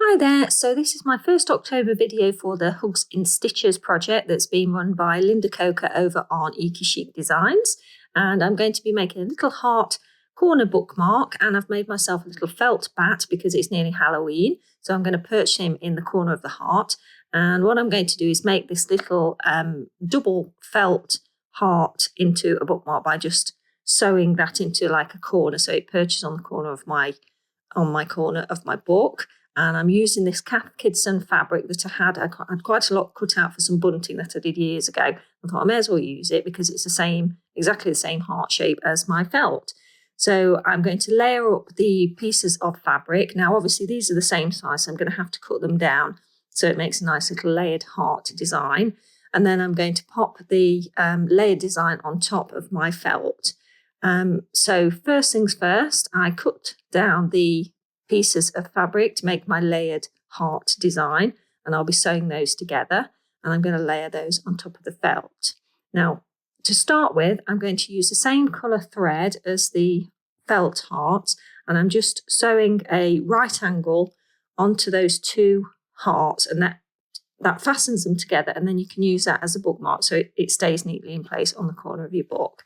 Hi there, so this is my first October video for the Hugs in Stitches project that's been run by Lynda over on Eco Chic Designs, and I'm going to be making a little heart corner bookmark, and I've made myself a little felt bat because it's nearly Halloween, so I'm going to perch him in the corner of the heart. And what I'm going to do is make this little double felt heart into a bookmark by just sewing that into like a corner, so it perches on the corner of my corner of my book. And I'm using this Kath Kidson fabric that I had quite a lot cut out for some bunting that I did years ago. I thought I may as well use it because it's exactly the same heart shape as my felt. So I'm going to layer up the pieces of fabric. Now, obviously, these are the same size, so I'm going to have to cut them down so it makes a nice little layered heart design. And then I'm going to pop the layered design on top of my felt. So first things first, I cut down the pieces of fabric to make my layered heart design, and I'll be sewing those together, and I'm going to layer those on top of the felt. Now, to start with, I'm going to use the same colour thread as the felt hearts, and I'm just sewing a right angle onto those two hearts, and that fastens them together, and then you can use that as a bookmark so it stays neatly in place on the corner of your book.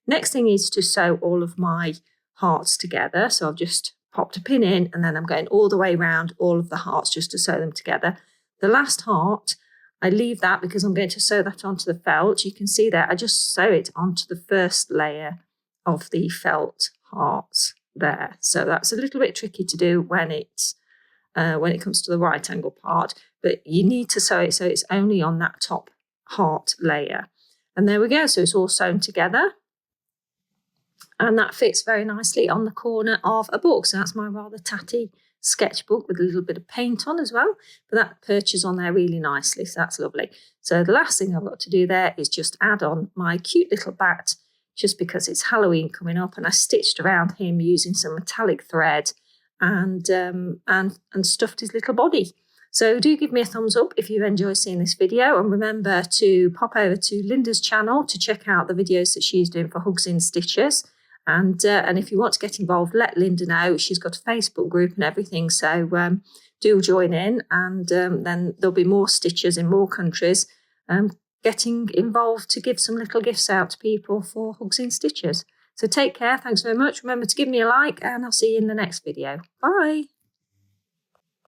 Next thing is to sew all of my hearts together, so I've just popped a pin in, and then I'm going all the way around all of the hearts just to sew them together. The last heart, I leave that because I'm going to sew that onto the felt. You can see there, I just sew it onto the first layer of the felt hearts there. So that's a little bit tricky to do when it comes to the right angle part, but you need to sew it so it's only on that top heart layer. And there we go, so it's all sewn together. And that fits very nicely on the corner of a book. So that's my rather tatty sketchbook with a little bit of paint on as well. But that perches on there really nicely. So that's lovely. So the last thing I've got to do there is just add on my cute little bat, just because it's Halloween coming up. And I stitched around him using some metallic thread and stuffed his little body. So do give me a thumbs up if you've enjoyed seeing this video. And remember to pop over to Lynda's channel to check out the videos that she's doing for Hugs in Stitches. And if you want to get involved, let Lynda know. She's got a Facebook group and everything, so do join in, and then there'll be more stitchers in more countries getting involved to give some little gifts out to people for Hugs in Stitches. So take care, thanks very much. Remember to give me a like, and I'll see you in the next video. Bye.